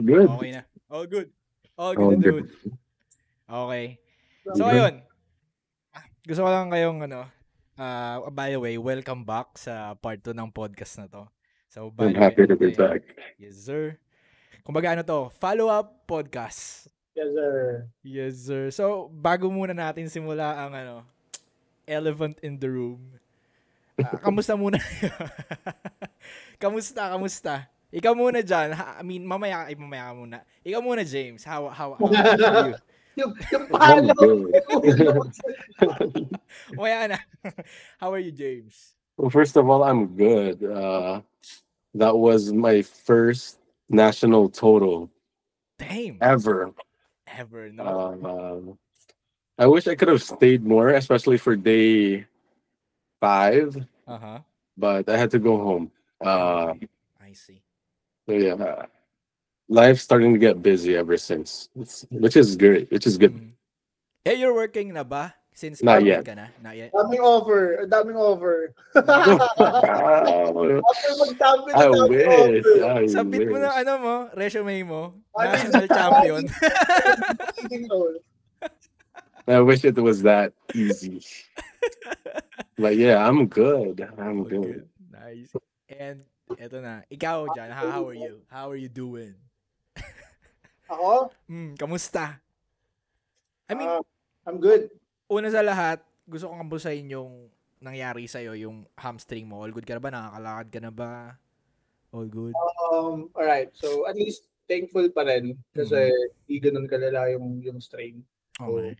Good. Okay na. All good. All good All in the good. hood. Okay. So, Mhm. ayun. Gusto ko lang kayong by the way, welcome back sa part 2 ng podcast na to. So, I'm bali happy to be natin. back. Yes, sir. Kumbaga to, follow-up podcast. Yes, sir. Yes, sir. So, bago muna natin simula ang elephant in the room. Kamusta muna? kamusta? Ikaw muna dyan. I mean, mamaya ka muna. Ikaw muna, James. How are you? yung I'm palo. good. Mamaya na. How are you, James? Well, first of all, I'm good. That was my first national total Damn. ever. Ever, no? Um, I wish I could have stayed more, especially for day 5, Uh-huh. but I had to go home. Okay. I see. So yeah, life's starting to get busy ever since, which is great. Which is good. Mm. You're working na ba? Since Not graduate yet. ka na? Not yet? Daming offer. Wow. After mag-champion, I ang daming wish. offer. I Submit mo na wish. resume mo. Ano yung National champion. leading role? I wish it was that easy. But yeah, I'm good. I'm Oh, good. good. Nice. And eto na. Ikaw dyan, how are you? How are you doing? Ako? Kamusta? I mean, Ah, I'm good. una sa lahat, gusto kong kambusayin yung nangyari sa'yo, yung hamstring mo. All good ka na ba? Nakakalakad ka na ba? All good? Alright. So, at least thankful pa rin kasi di ganun kalala yung strain. So, Okay.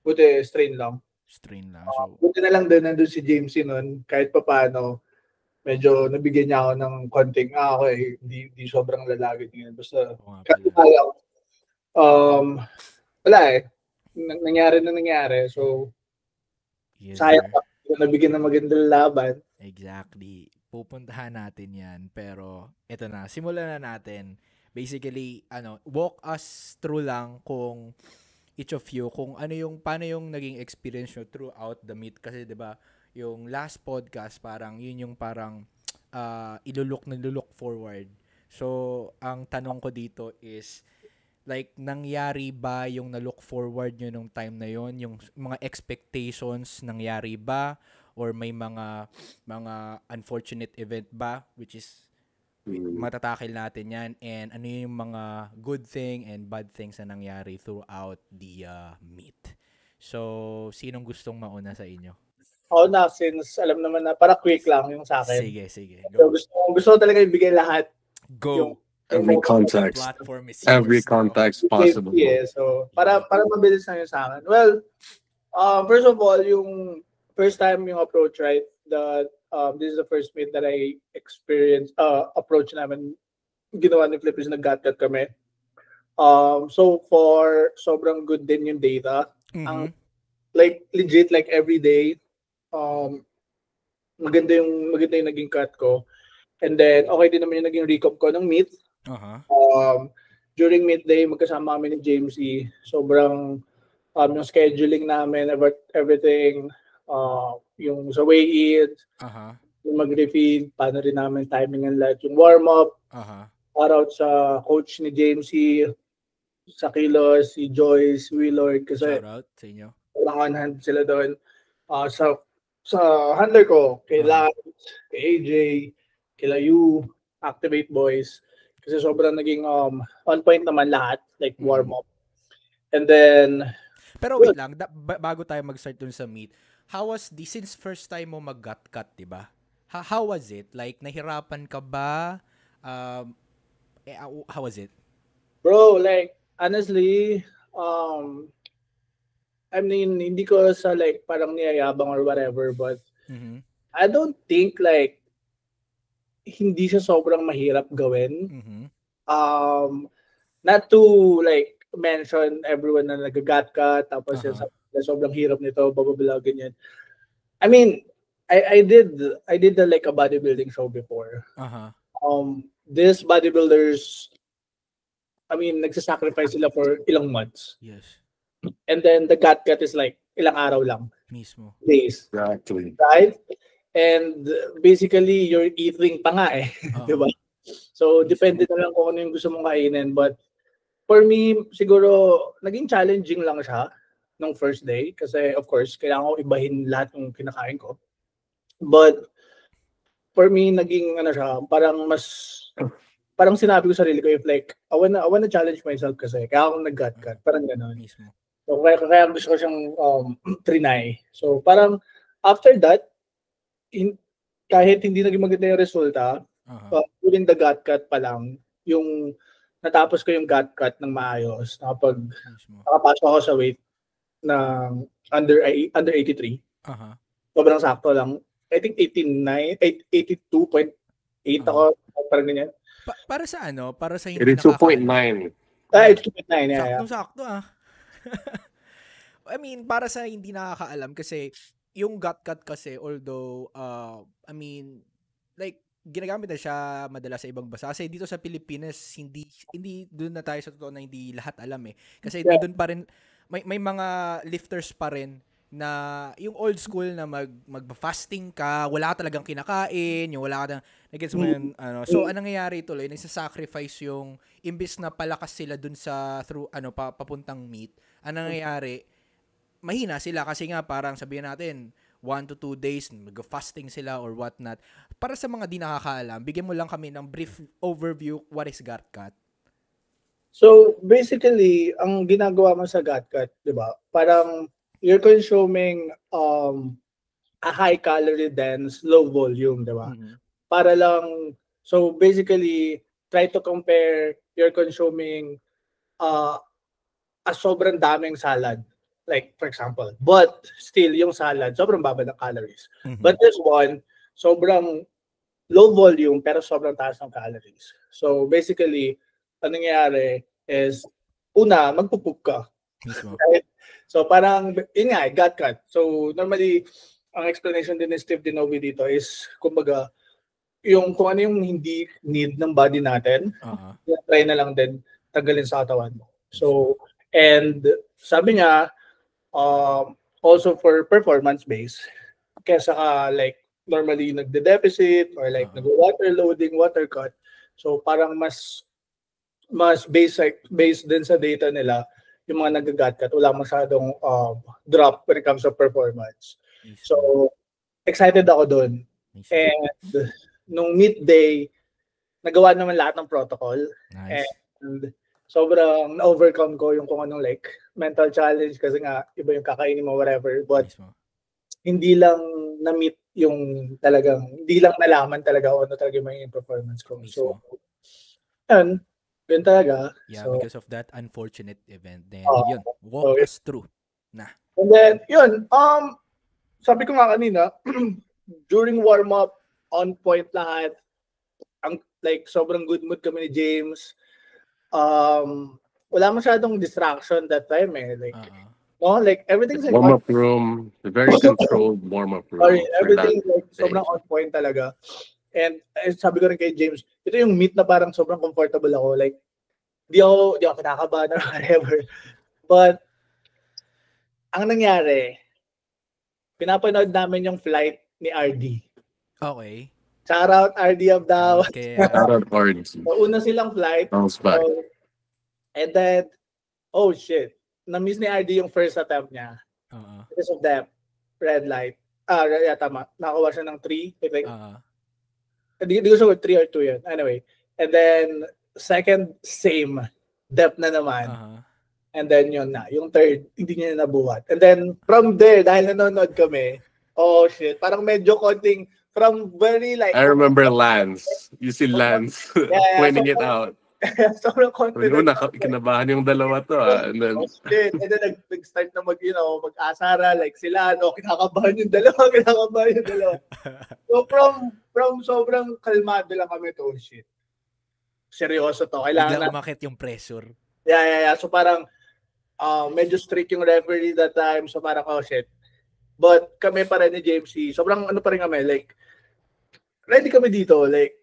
buti strain lang. Strain lang. So, Buti na lang din nandun si Jamesy nun. Kahit pa paano, medyo nabigyan niya ako ng konting, okay, di sobrang lalagit niya. Basta, oo nga kahit pala. kaya, wala eh. Nangyari na nangyari. So, Yes, sayang sir. pa. Kung nabigyan ng magandang laban. Exactly. Pupuntahan natin yan. Pero, eto na. Simulan na natin. Basically, walk us through lang kung each of you, kung paano yung naging experience nyo throughout the meet. Kasi, di ba, yung last podcast, parang, yun yung parang, ilulok forward. So, ang tanong ko dito is, like, nangyari ba yung na-look forward nyo nung time na yon? Yung mga expectations, nangyari ba? Or may mga unfortunate event ba? Which is, Mm. matatakil natin yan. And ano yung mga good thing and bad things na nangyari throughout the meet. So, sinong gustong mauna sa inyo? Ako na, since alam naman na, para quick lang yung sa akin. Sige. So, Go. gusto ko talaga ibigay lahat. Go. Every context, Platform is every yours now. context possible. Yeah, so, para mabilis na yun sa akin. Well, first of all, yung first time yung approach, right? This is the first meet that I experienced, approach namin, ginawa ni Flip is nag-got kami. So for sobrang good din yung data. Ang like legit like every day, maganda yung naging cut ko. And then okay din naman yung naging recap ko ng meet. During meet day, magkasama kami ni James E. Sobrang yung scheduling namin, everything, yung sa weigh-in, yung mag-refeed, paano rin namin timing and lahat, yung warm-up, shoutout sa coach ni James E, sa Kilos, si Joyce, Willard, kasi shoutout sa inyo. walang on hand sila doon. Sa handler ko, kay Lance, kay AJ, kay Layu, Activate Boys, kasi sobrang naging on point naman lahat, like warm-up. And then, pero wait lang, bago tayo mag-start dun sa meet, how was since first time mo mag-cut, diba? How was it? Like, nahirapan ka ba? How was it? Bro, like, honestly, I mean, hindi ko sa like parang niyayabang or whatever, but I don't think like hindi siya sobrang mahirap gawin. Not to like mention everyone na nag-got ka, tapos sobrang hirap nito, blah, ganyan. I mean, I did like a bodybuilding show before. These bodybuilders, I mean, nagsasacrifice sila for ilang months. Yes. And then the cut is like ilang araw lang. Mismo. Days. Exactly. Right? And basically, you're eating pa nga eh. Diba? So, depende na lang kung ano yung gusto mong kainin. But, for me, siguro, naging challenging lang siya nung first day. Kasi, of course, kailangan ko ibahin lahat ng kinakain ko. But, for me, naging, parang sinabi ko sa sarili ko, if like, I wanna challenge myself kasi, kaya ako nag-gut, parang gano'n. Mismo. So, kaya gusto ko siyang trinay. So, parang, after that, kahit hindi naging maganda yung resulta, during the gut pa lang, yung natapos ko yung gut ng maayos, nakapasok ako sa weight ng under 83. Sobrang sakto lang. I think 82.8 ako, parang ganyan. Para sa ano? Para sa hindi 82.9. 82.9, yeah. Sakto I mean, para sa hindi nakakaalam kasi yung gut kasi, although, I mean, like, ginagamit na siya madalas sa ibang bansa. Kasi dito sa Pilipinas, hindi doon na tayo sa totoo na hindi lahat alam eh. Kasi doon pa rin, may mga lifters pa rin na yung old school na mag-fasting ka, wala ka talagang kinakain, yung wala ka nag-gets mo yun, So, anong nangyayari tuloy? Nagsasacrifice yung, imbis na palakas sila dun sa, papuntang meat, anong nangyayari? Mahina sila kasi nga parang sabihin natin 1 to 2 days mag-fasting sila or whatnot. Para sa mga di nakakaalam, bigyan mo lang kami ng brief overview what is GutCut. So basically, ang ginagawa mo sa GutCut, 'di ba? Parang you're consuming a high calorie dense, low volume, 'di ba? Para lang, so basically try to compare you're consuming a sobrang daming salad. Like, for example, but still, yung salad, sobrang baba ng calories. But this one, sobrang low volume, pero sobrang taas ng calories. So, basically, ang nangyayari is, una, magpupup ka. Right? So, parang, yun nga, GutCut. So, normally, ang explanation din ni Steve Dinovi dito is, kumbaga, kung ano yung hindi need ng body natin, try na lang din tanggalin sa katawan mo. So, and sabi niya, also for performance base, kesa like normally nagde-deficit or like nag-water loading, water cut. So parang mas based din sa data nila, yung mga nag-gut cut, wala masyadong drop when it comes to performance. So excited ako doon. And nung midday, nagawa naman lahat ng protocol. And sobrang na-overcome ko yung kung anong like mental challenge kasi nga iba yung kakainin mo, whatever. But hindi lang na-meet yung talagang, hindi lang nalaman talaga ano talaga yung performance ko. So, yun talaga. Yeah, so, because of that unfortunate event. Then, yun, walk us through. And then, yun, sabi ko nga kanina, during warm-up, on point lahat, like sobrang good mood kami ni James. Wala masyadong distraction that time eh. Like, like everything's like warm-up room, very controlled warm-up room. Sorry, everything like sobrang on point talaga. And sabi ko rin kay James, ito yung meet na parang sobrang comfortable ako. Like, di ako kinakabahan or whatever. But, ang nangyari, pinapanood namin yung flight ni RD. Okay. Shout out RD Abdaw. Shout out RD. So, una silang flight. And then, oh shit, na-miss ni RD yung first attempt niya. Because of that red light. Yeah, tama. Nakakuha siya ng 3. I think. Hindi ko sure 3 or 2 yun. Anyway. And then, second, same. Depth na naman. And then yun na. Yung third, hindi niya nabuhat. And then, from there, dahil nanonood kami, oh shit, parang medyo konting, from very like... I remember Lance. You see Lance pointing it out. Sobrang confident. Kinabahan yung dalawa to. And then, and then nag-start na mag-asara, like sila, kinakabahan yung dalawa. So from sobrang kalmado lang kami to, shit. Seryoso to. Kailangan na umakit yung pressure. Yeah. So parang, medyo strict yung referee that time. So parang, oh shit. But kami pa rin ni James C. Sobrang pa rin kami, like, ready kami dito, like,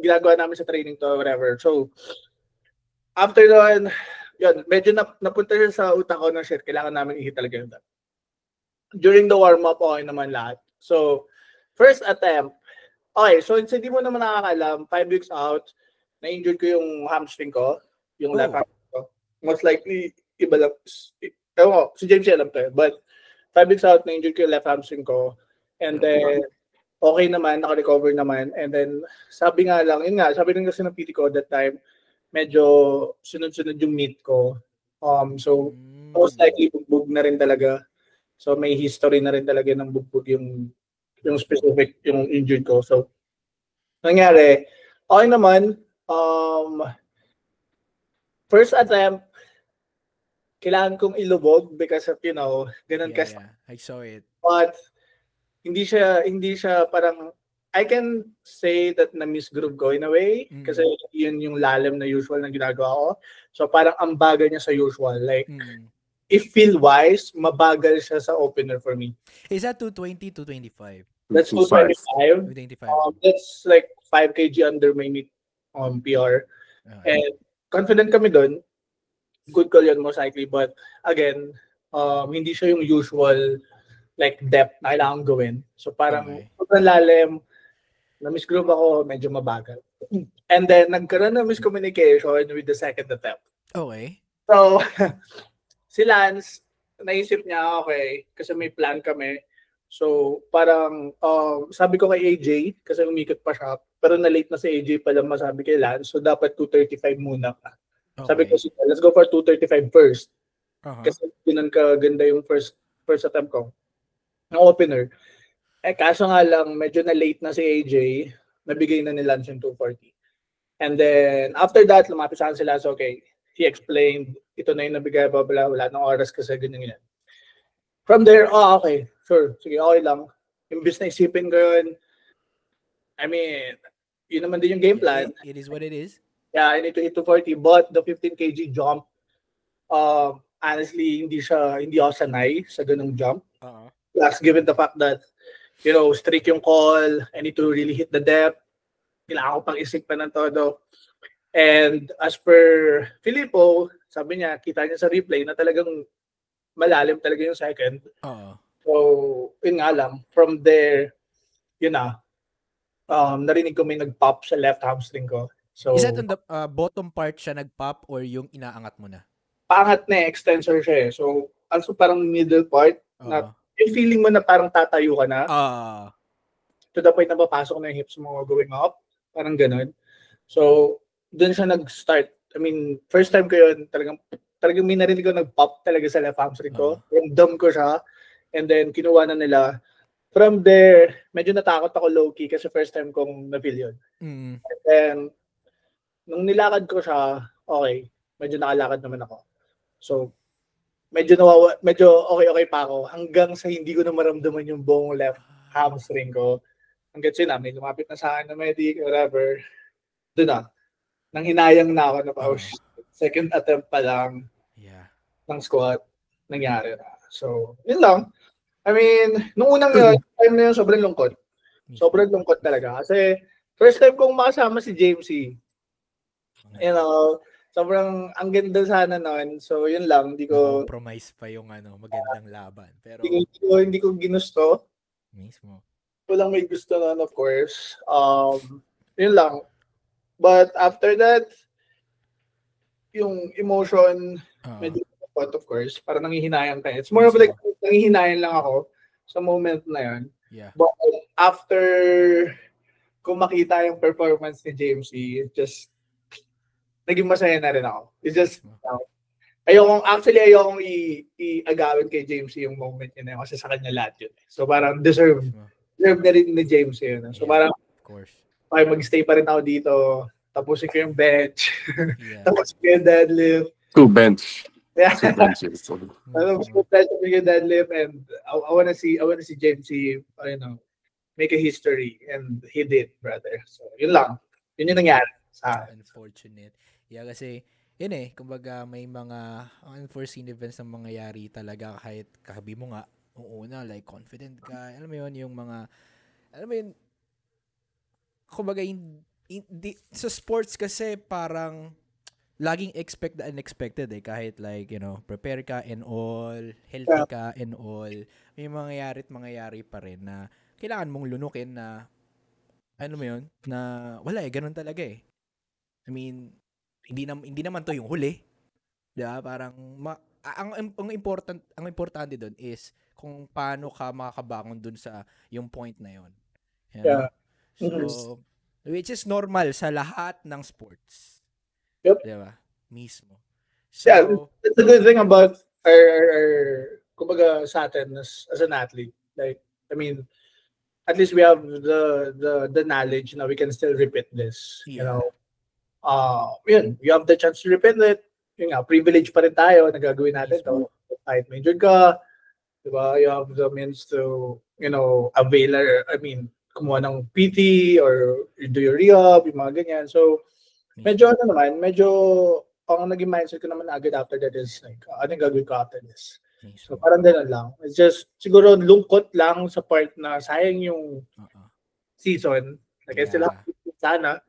ginagawa namin sa training to, whatever. So, after nun, yun, medyo napunta siya sa utak ko na shit, kailangan namin i-hit talaga yun. During the warm-up, okay naman lahat. So, first attempt, Okay, so hindi mo naman nakakalam, 5 weeks out, na-injured ko yung hamstring ko, yung left Oh. hamstring ko. Most likely, iba lang. Ewan ko, si James alam to. But 5 weeks out, na-injured ko yung left hamstring ko. And then, okay naman, naka-recover naman. And then, sabi nga lang, yun nga, sabi rin kasi ng PT ko that time, medyo sunod-sunod yung meet ko. So, most likely, bugbog na rin talaga. So, may history na rin talaga ng bugbog yung specific, yung injured ko. So, nangyari, okay naman. First attempt, kailangan kong ilubog because of, ganun kasi. Yeah, I saw it. But, hindi siya parang, I can say that na-misgroove ko in a way kasi yun yung lalim na usual na ginagawa ko. So, parang ang bagal niya sa usual. Like, if feel-wise, mabagal siya sa opener for me. Is that 220, 225? That's 225. 225. That's like 5 kg under my meet PR. And confident kami doon. Good call yun most likely. But again, hindi siya yung usual like depth na kailangan gawin. So parang sobrang lalim, na-misgroove ako, medyo mabagal. And then nagkaroon ng miscommunication with the second attempt. Okay. So, si Lance, naisip niya, okay, kasi may plan kami. So, parang sabi ko kay AJ, kasi umikot pa siya, pero na-late na si AJ pala masabi kay Lance, so dapat 235 muna ka. Okay. Sabi ko, let's go for 235 first. Kasi ganun kaganda yung first attempt ko. Ang opener. Kaso nga lang, medyo na-late na si AJ, nabigay na ni Lance yung 240. And then, after that, lumapit sa akin si Lance, okay, he explained, ito na yung nabigay, wala ng oras kasi ganyan. From there, okay, sure, sige, okay lang. Imbis na isipin ko yun, I mean, yun naman din yung game plan. It is what it is. Yeah, I need to hit 240, but the 15 kg jump, honestly, hindi ako sanay sa ganung jump. Plus, given the fact that, strict yung call, I need to really hit the depth, kailangan ko pang isip pa ng todo. And as per Filippo, sabi niya, kita niya sa replay na talagang malalim talaga yung second. So, yun nga lang. From there, narinig ko may nag-pop sa left hamstring ko. So, is that on the bottom part siya nag-pop or yung inaangat mo na? Paangat na extensor siya eh. So, also parang middle part. Na, yung feeling mo na parang tatayo ka na. To the point na papasok na yung hips mo going up. Parang ganun. So, doon siya nag-start. I mean, first time ko yun, talagang may narinig ko nag-pop talaga sa left hamstring ko. Ramdam ko siya. And then, kinuha na nila. From there, medyo natakot ako low-key kasi first time kong na-feel yun. And then, nung nilakad ko siya, okay, medyo nakalakad naman ako. So, medyo okay pa ako hanggang sa hindi ko na maramdaman yung buong left hamstring ko. Hanggang may lumapit na sa akin na medic, whatever. Doon na. Nang hinayang na ako na second attempt pa lang ng squat, nangyari na. So, yun lang. I mean, nung unang time na yun, sobrang lungkot. Sobrang lungkot talaga. Kasi, first time kong makasama si James C. Sobrang ang ganda sana nun. So, yun lang. Hindi ko... Compromise pa yung magandang laban. Pero... Hindi ko ginusto. Mismo. Walang may gusto nun, of course. Yun lang. But after that, yung emotion, medyo of course, para nangihinayang tayo. It's more of like, nangihinayang lang ako sa moment na yun. Yeah. But after kung makita yung performance ni James C, just, naging masaya na rin ako. It's just, ayokong i-agawin kay James C yung moment yun kasi sa kanya lahat yun. So parang deserve na rin ni James C yun. So parang, of course. Okay, mag-stay pa rin ako dito. Tapusin ko yung bench. Tapusin ko yung deadlift. 2 bench. Yeah. 2 benches. Tapusin ko yung deadlift and I wanna see James C, make a history and he did, brother. So, yun lang. Yun yung nangyari sa akin. Unfortunate. Yeah, kasi yun kumbaga may mga unforeseen events na mangyayari talaga kahit kahabi mo nga una like confident ka. Alam mo yun yung mga kumbaga hindi sa sports kasi parang laging expect the unexpected kahit like prepare ka and all, healthy ka and all, may mangyayari pa rin na kailangan mong lunukin na ano mo yun, na wala ganun talaga eh. I mean, hindi naman to yung huli. 'Di ba? Parang ang importante doon is kung paano ka makakabangon doon sa yung point na yon. You know? Yeah. So, Mhm. which is normal sa lahat ng sports. Yep. 'Di ba? Mismo. Yeah, So, it's a good thing about our kumbaga sa atin as an athlete. Like, I mean, at least we have the knowledge na we can still repeat this. You yeah. know, yun, you have the chance to repeat it. Yun nga, privilege pa rin tayo na gagawin natin to. Kahit major ka, di ba? You have the means to, avail or, I mean, kumuha ng PT or do your rehab, yung mga ganyan. So, medyo ang naging mindset ko naman agad after that is like, anong gagawin ko after this? So, Mismo. parang ganun lang. It's just, siguro lungkot lang sa part na sayang yung Uh-uh. season. Like, I still Yeah. have to sana,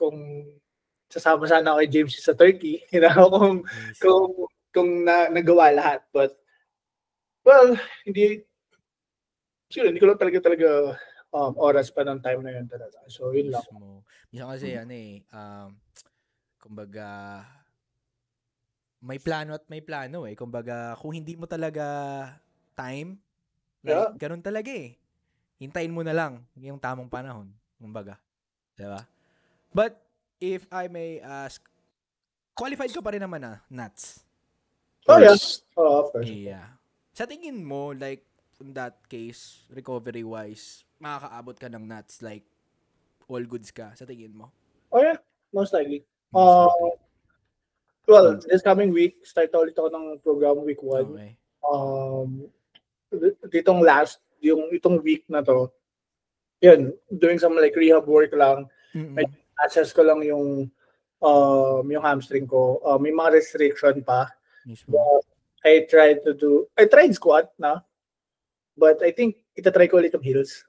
kung sasama sana ako kay James sa Turkey, Mismo. kung nagawa lahat. But, well, hindi ko lang talaga oras pa ng time na yun talaga. So, yun lang. Mismo. Minsan kasi kumbaga may plano at may plano eh. Kumbaga kung hindi mo talaga time, like Yeah. ganun talaga eh. Hintayin mo na lang yung tamang panahon, kumbaga. 'Di ba? But if I may ask, qualified ka pa rin naman Nats. Oh, yeah. First, Of course. Yeah. Sa tingin mo, like, in that case, recovery-wise, makakaabot ka ng Nats, like, all goods ka, sa tingin mo? Oh, yeah. Most likely. Most likely. Well, this coming week, start na ulit ako ng program week 1. Okay. Itong week na to, yun, doing some like rehab work lang. Mm-mm. Assess ko lang yung hamstring ko. May mga restriction pa. Mismo. I tried squat na, but I think itatry ko ulit yung heels.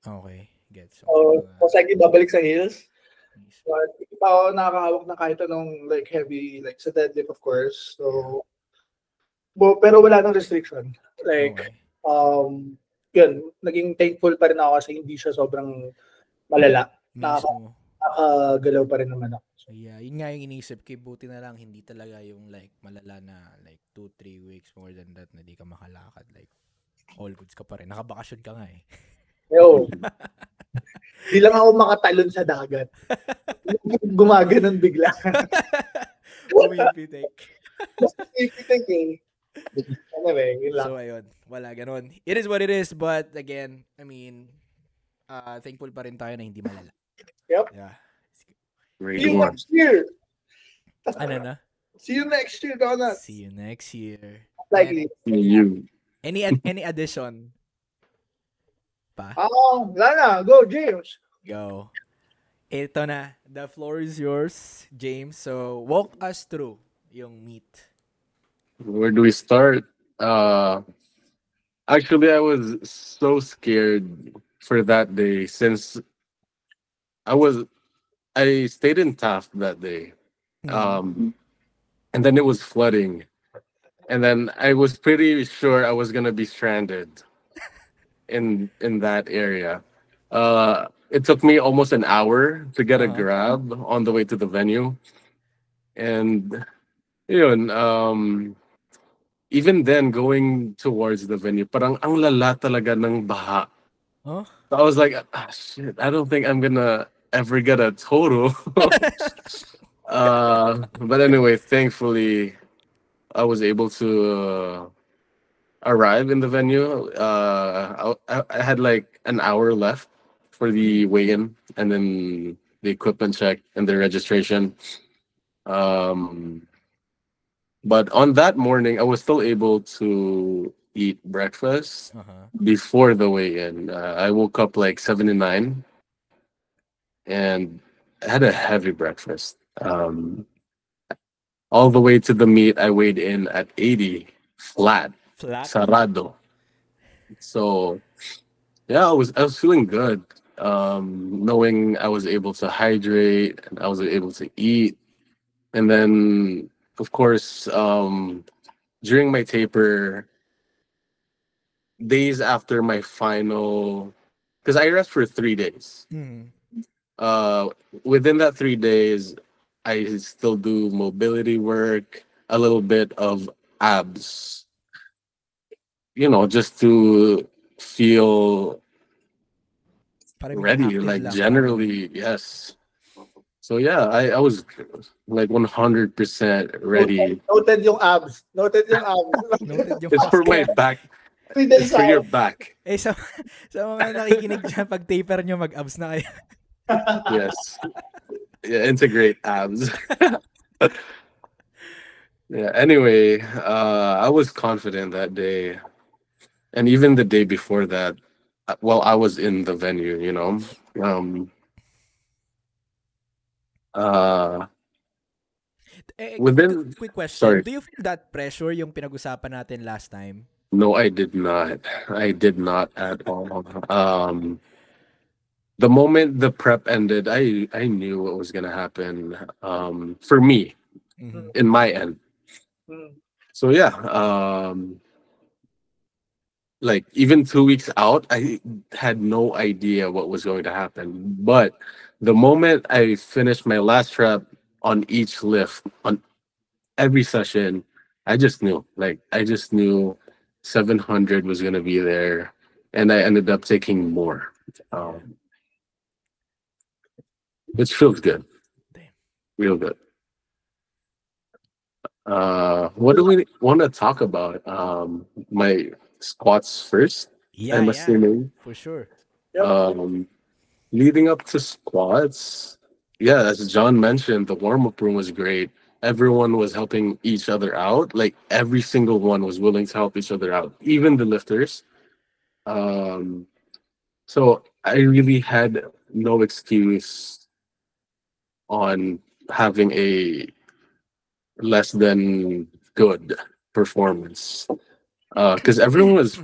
Okay. Gets. Most likely babalik sa heels. Mismo. But hindi pa ako nakakahawak na kahit anong like heavy, like sa deadlift of course. So, pero wala nang restriction. Like, Okay. yun, naging thankful pa rin ako kasi hindi siya sobrang malala. Mismo. Nakakagalaw pa rin naman ako. Yeah, yun nga yung inisip ko, buti na lang hindi talaga yung like malala na like 2-3 weeks more than that na di ka makalakad, like all goods ka pa rin. Nakabakasyon ka nga eh. Yo. Di lang ako makatalon sa dagat. Gumaganon bigla. Umipitik. Ipitik eh. Anyway, yun lang. So ayun, wala ganon. It is what it is, but again, I mean, thankful pa rin tayo na hindi malala. Yep. Yeah. great See you one. next year. Ano na? See you next year, Donuts. See you next year. Likely. You. Any addition? Pa? Wala na. Go, James. Go. Ito na. The floor is yours, James. So, walk us through yung meet. Where do we start? Actually, I was so scared for that day since I stayed in Taft that day. And then it was flooding. And then I was pretty sure I was gonna be stranded in that area. It took me almost an hour to get a grab on the way to the venue. And yun, even then going towards the venue, parang ang lala talaga ng baha. Huh? So I was like, shit, I don't think I'm gonna ever get a total. But anyway, thankfully, I was able to arrive in the venue. I had like an hour left for the weigh-in and then the equipment check and the registration. But on that morning, I was still able to eat breakfast before the weigh-in. I woke up like 7 to 9 and I had a heavy breakfast. All the way to the meet, I weighed in at 80 flat. Sarado. So yeah, I was feeling good. Knowing I was able to hydrate and I was able to eat. And then of course, during my taper, days after my final because I rest for 3 days. Mm. Uh, Within that 3 days, I still do mobility work, a little bit of abs, just to feel Para maging ready. active Like lang, parang ganun. generally, yes. So yeah, I was like 100% ready. Noted yung abs. Noted yung abs. Noted yung It's abs. for my Kaya, back. 3 days It's for your out. back. sa, sa mga nakikinig dyan, pag taper nyo, mag-abs na kayo. Yes. Yeah, integrate abs. Yeah. Anyway, I was confident that day, and even the day before that. While I was in the venue, um, uh, within. Quick question. Sorry, Do you feel that pressure yung pinag-usapan natin last time? no, I did not. I did not at all. The moment the prep ended, I knew what was gonna happen. For me, Mhm. in my end. Mm. So yeah, like even 2 weeks out, I had no idea what was going to happen. But the moment I finished my last rep on each lift, on every session, I just knew. Like I just knew 700 was gonna be there, and I ended up taking more, which feels good, Damn. real good. What do we want to talk about? My squats first. Yeah, I'm yeah. assuming. For sure. Yep. Leading up to squats, yeah, as John mentioned, the warm up room was great. Everyone was helping each other out. Like every single one was willing to help each other out, even the lifters. Um, so I really had no excuse on having a less than good performance. Because everyone was,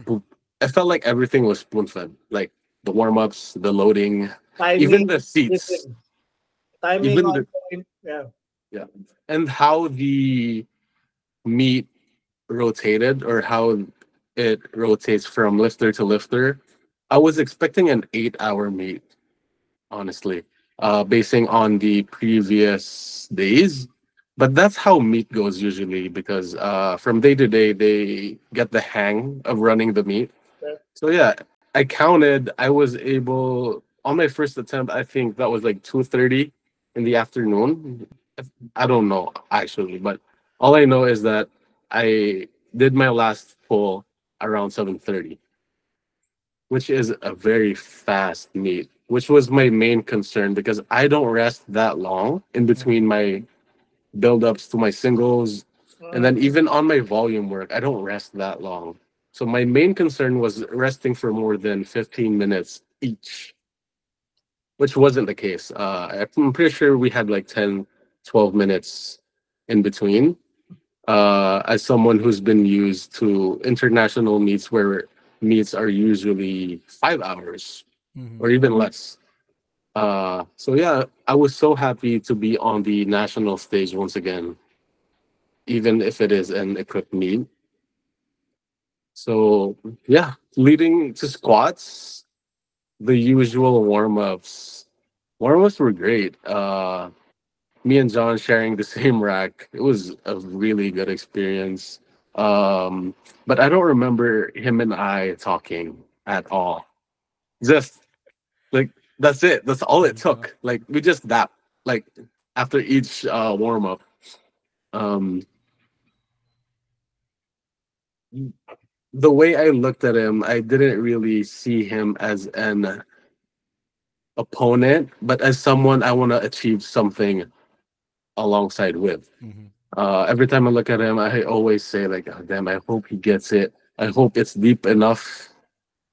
I felt like everything was spoon fed. Like the warm ups, the loading, even Timing, the seats, everything. Timing even on the, point. Yeah. yeah, and how the meat rotated or how it rotates from lifter to lifter. I was expecting an 8 hour meet, honestly, basing on the previous days. But that's how meet goes usually because from day to day, they get the hang of running the meet. Yeah. So yeah, I counted. I was able on my first attempt. I think that was like 2:30 in the afternoon. I don't know actually, but all I know is that I did my last pull around 7:30, which is a very fast meet. Which was my main concern because I don't rest that long in between my build ups to my singles, and then even on my volume work, I don't rest that long. So my main concern was resting for more than 15 minutes each, which wasn't the case. I'm pretty sure we had like 10, 12 minutes in between. As someone who's been used to international meets where meets are usually 5 hours Mhm. or even less. So yeah, I was so happy to be on the national stage once again, even if it is an equipped meet. So yeah, leading to squats, the usual warm-ups. Warm-ups were great. Me and John sharing the same rack. It was a really good experience. But I don't remember him and I talking at all. Just like that's it. That's all it took. Like we just dap like after each warm up. Um, the way I looked at him, I didn't really see him as an opponent, but as someone I want to achieve something alongside with. Mhm. Every time I look at him, I always say like, oh, "Damn, I hope he gets it. I hope it's deep enough."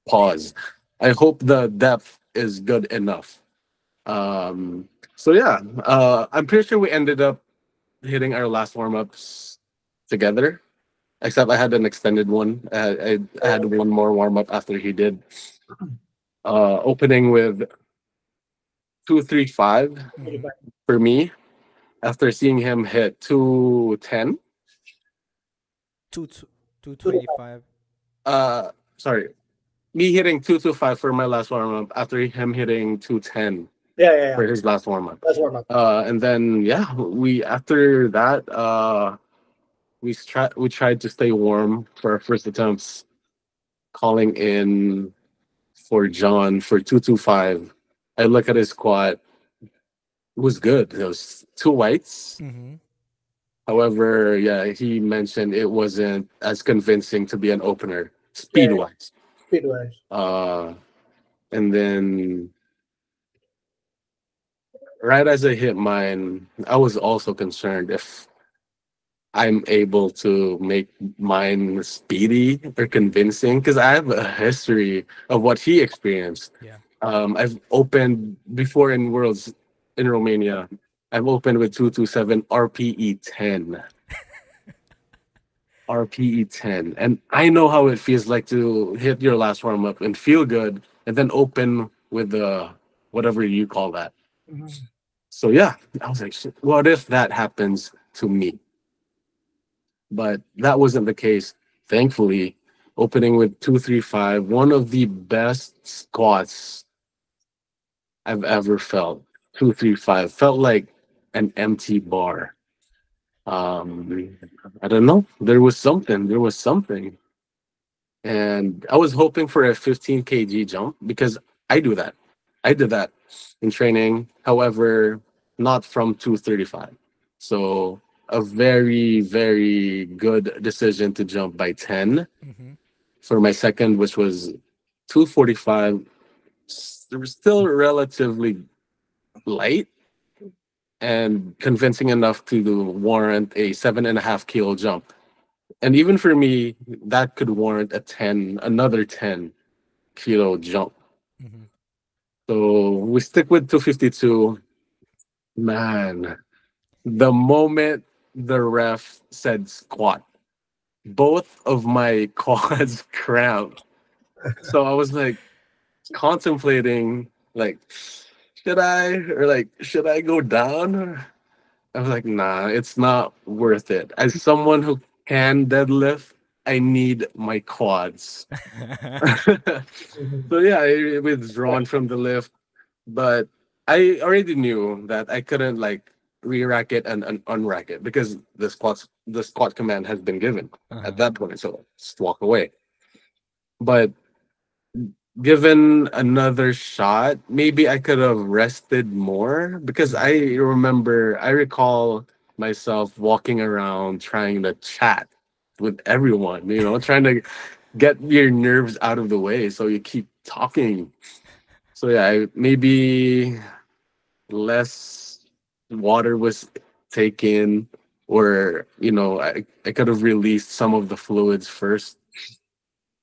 Pause. I hope the depth is good enough. So yeah, I'm pretty sure we ended up hitting our last warm ups together. Except I had an extended one. I had one more warm up after he did. Opening with 235 Mhm. for me after seeing him hit 210. Two 225. Sorry, me hitting 225 for my last warm up after him hitting 210 Yeah. for his last warm up. That's warm up. And then we after that we tried to stay warm for our first attempts, calling in for John for 225. I look at his squat. It was good. It was two whites. Mm-hmm. However, yeah, he mentioned it wasn't as convincing to be an opener speed Yeah, wise. speed wise. And then right as I hit mine, I was also concerned if I'm able to make mine speedy or convincing because I have a history of what he experienced. Yeah. I've opened before in Worlds in Romania. I've opened with 227 RPE 10. RPE 10. And I know how it feels like to hit your last warm up and feel good and then open with the whatever you call that. Mhm. So yeah, I was like, "Shit, what if that happens to me?" But that wasn't the case. Thankfully, opening with 235, one of the best squats I've ever felt. 235 felt like an empty bar. I don't know. There was something. There was something. And I was hoping for a 15 kg jump because I do that. I did that in training. However, not from 235. So a very, very good decision to jump by 10 Mm-hmm. for my second, which was 245. It was still relatively light and convincing enough to warrant a 7.5 kilo jump. And even for me, that could warrant another 10 kilo jump. Mm-hmm. So we stick with 252. Man, the moment the ref said squat, both of my quads cramped. So I was like contemplating, like, should I go down? I was like, nah, it's not worth it. As someone who can deadlift, I need my quads. Mhm. So yeah, I withdrawn from the lift, but I already knew that I couldn't like re-rack it and unrack it because the squat command has been given at Uh-huh. that point. So just walk away. But given another shot, maybe I could have rested more because I recall myself walking around trying to chat with everyone, trying to get your nerves out of the way so you keep talking. So yeah, maybe less water was taken or I could have released some of the fluids first.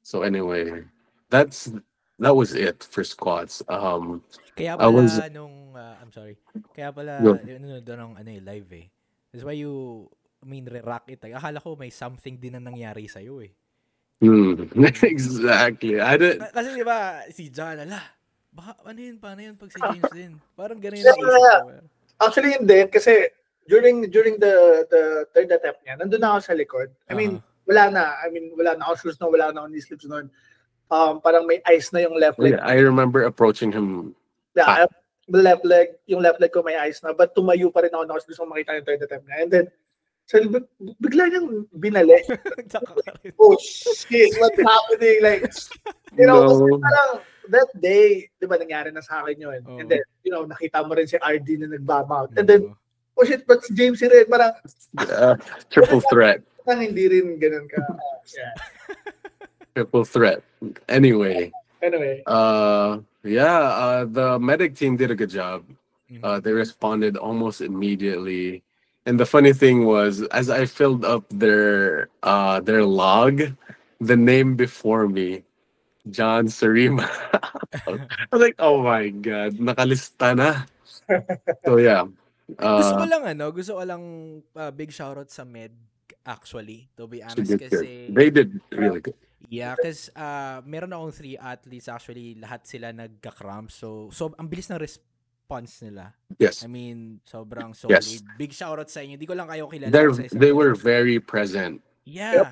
So anyway, that's that was it for squats. Kaya I was pala nung, I'm sorry. Kaya pala, Go. doon ng live eh. That's why you, re-rock it. Akala ko may something din na nangyari sa'yo eh. Exactly. I did. Kasi di ba, si John, baka paano yun pag si James din? Parang ganun yung naisip Yeah, ko. actually, hindi. Kasi during the third attempt niya, nandun na ako sa likod. I mean, Uh-huh. wala na. I mean, wala na ako shoes na, wala na ako knee slips noon. Parang may ice na yung left leg. I remember approaching him. Yeah, yung left leg ko may ice na. But tumayo pa rin ako na kasi gusto kong makita yung third attempt niya. And then, so, bigla niyang binali. Oh, shit, what's happening? Like, kasi parang that day, di ba, nangyari na sa akin yun. And then, nakita mo rin si RD na nagbabount. And then, oh shit, but si James rin, parang, triple threat. Parang hindi rin ganun ka. Yeah. Triple threat. Anyway. The medic team did a good job. They responded almost immediately. And the funny thing was, as I filled up their log, the name before me, John Sarima. I was like, oh my God, nakalista na. So yeah. Gusto ko lang big shoutout sa Med actually, to be honest kasi they did really good. Yeah, kasi meron akong 3 athletes actually, lahat sila nagka-cramp. So ang bilis ng response nila. Yes. I mean, sobrang solid. Yes. Big shoutout sa inyo. Hindi ko lang kayo kilala. They were very present. Yeah. Yep.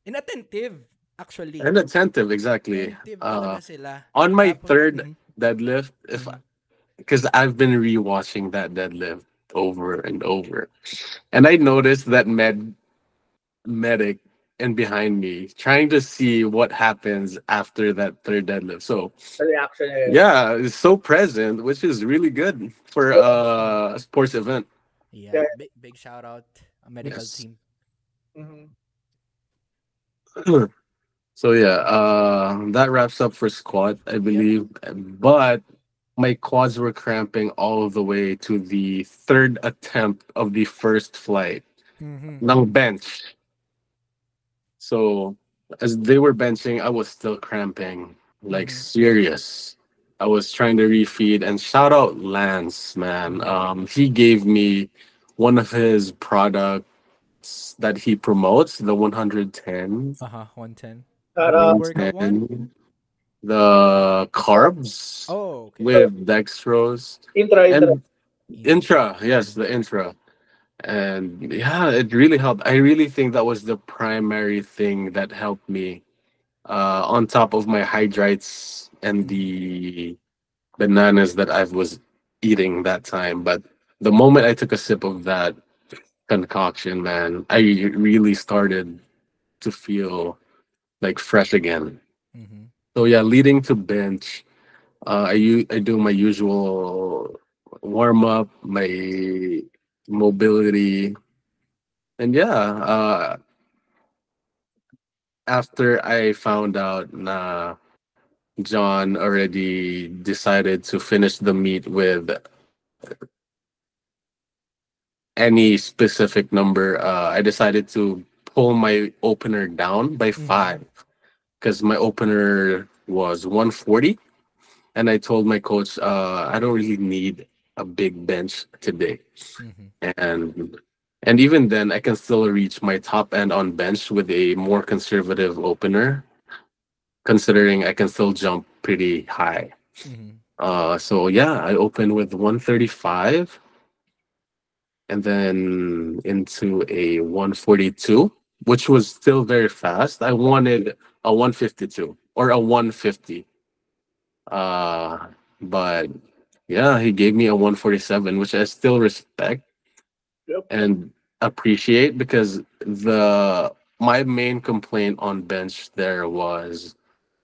And attentive. Actually, And attentive, exactly. attentive talaga sila. On my Tapos, third deadlift, if mhm. because I've been rewatching that deadlift over and over, and I noticed that medic and behind me trying to see what happens after that third deadlift. So The reaction is, yeah, it's so present, which is really good for a sports event. yeah. Yeah, big shout out medical Yes. team. Mhm. So yeah, that wraps up for squat, I Yep. believe. But my quads were cramping all the way to the third attempt of the first flight Mhm. ng bench. So as they were benching, I was still cramping, like Mhm. serious. I was trying to refeed and shout out Lance, man. Mhm. He gave me one of his products that he promotes, the 110, Uh-huh, 110. The Para pre-workout one? 110, the carbs Oh, okay. uh, with dextrose intra. and Intra. intra. Yes, the intra. And yeah, it really helped. I really think that was the primary thing that helped me on top of my hydrates and Mhm. the bananas that I was eating that time. But the moment I took a sip of that concoction, man, I really started to feel like fresh again. Mhm. So yeah, leading to bench, I do my usual warm up, my mobility, and yeah, after I found out John already decided to finish the meet with any specific number, I decided to pull my opener down by Mhm. 5 because my opener was 140. And I told my coach, I don't really need a big bench today. Mhm. And and even then, I can still reach my top end on bench with a more conservative opener, considering I can still jump pretty high. Mhm. So yeah, I opened with 135 and then into a 142, which was still very fast. I wanted a 152 or a 150. Uh, but yeah, he gave me a 147, which I still respect Yep. and appreciate because the my main complaint on bench there was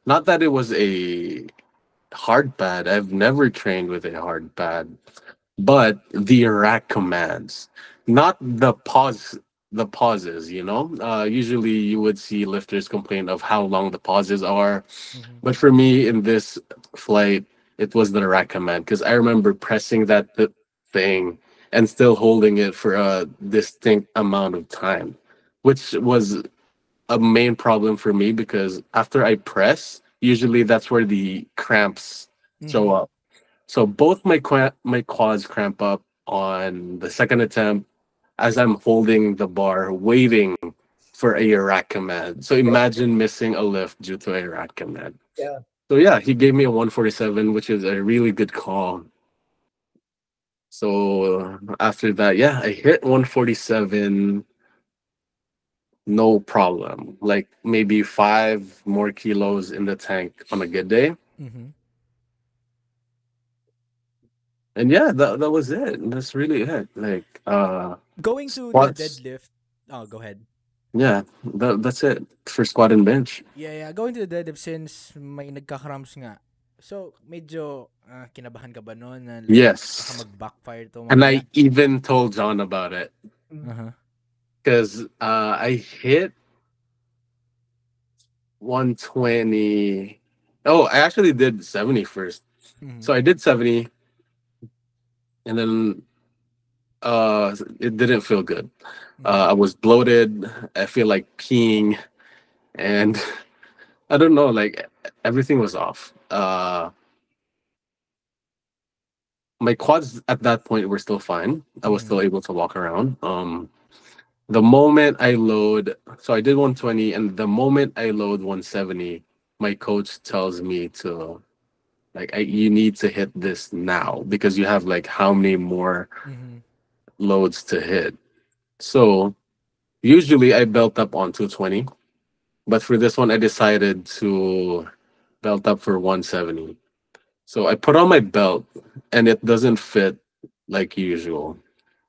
not that it was a hard pad. I've never trained with a hard pad, but the rack commands, not the pauses, you know. Usually you would see lifters complain of how long the pauses are, Mhm. but for me in this flight, it was the rack command because I remember pressing that thing and still holding it for a distinct amount of time, which was a main problem for me because after I press, usually that's where the cramps show Mhm. up. So both my quads cramp up on the second attempt as I'm holding the bar, waiting for a rack command. So imagine missing a lift due to a rack command. Yeah. So yeah, he gave me a 147, which is a really good call. So after that, yeah, I hit 147, no problem. Like maybe 5 more kilos in the tank on a good day. Mhm. And yeah, that was it. That's really it. Like Going to the squats. deadlift. Oh, go ahead. Yeah, that's it for squat and bench. Yeah, yeah. Going to the deadlift since may nagka-cramps nga. So, medyo kinabahan ka ba noon na like baka Yes. mag-backfire to And mamaya? I even told John about it Mhm. Uh-huh. because I hit 120. Oh, I actually did 70 first. Mhm. So I did 70 and then it didn't feel good. Mhm. I was bloated. I feel like peeing and I don't know, like everything was off. My quads at that point were still fine. I was Mhm. still able to walk around. The moment I load, so I did 120, and the moment I load 170, my coach tells me to you need to hit this now because you have like how many more Mhm. loads to hit. So usually I belt up on 220, But for this one, I decided to belt up for 170. So I put on my belt and it doesn't fit like usual.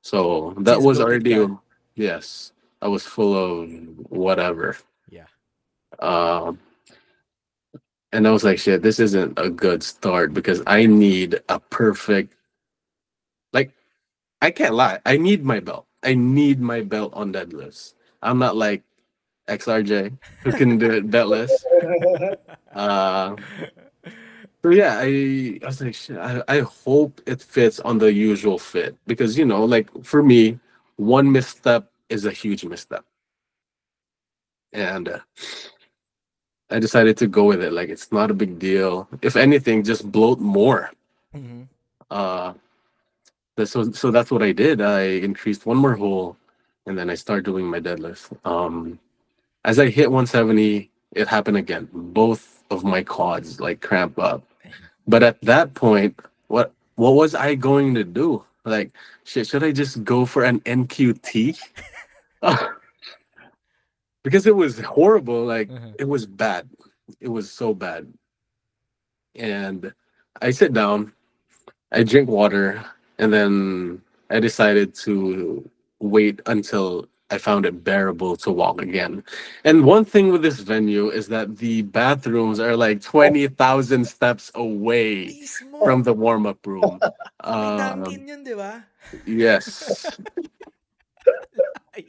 So that Since was bloated already, ka. yes, I was full of whatever. Yeah. Um, and I was like, shit, this isn't a good start because I need a perfect, like, I can't lie. I need my belt. I need my belt on deadlifts. I'm not like XRJ who can do it deadlifts. Uh, so yeah, I was like, shit, I hope it fits on the usual fit because like for me, one misstep is a huge misstep, and I decided to go with it. Like it's not a big deal. If anything, just bloat more. Mhm. Uh, so that's what I did. I increased one more hole, and then I started doing my deadlift. As I hit 170, it happened again. Both of my quads like cramp up. But at that point, what was I going to do? Like, shit, should I just go for an NQT? Because it was horrible. Like, Mhm. it was bad. It was so bad. And I sit down, I drink water, and then I decided to wait until I found it bearable to walk again. And one thing with this venue is that the bathrooms are like 20,000 steps away Mismo. from the warm up room. May Um, Dunkin' yun, 'di ba? yes. Ay.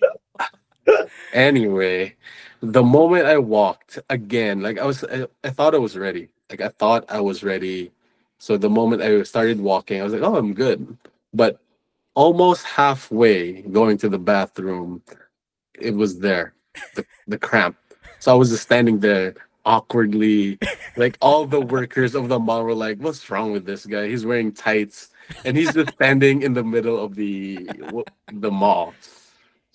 Anyway, the moment I walked again, like I thought I was ready. Like I thought I was ready. So the moment I started walking, I was like, oh, I'm good. But almost halfway going to the bathroom, it was there, the cramp. So I was just standing there awkwardly. Like all the workers of the mall were like, "What's wrong with this guy? He's wearing tights, and he's just standing in the middle of the mall."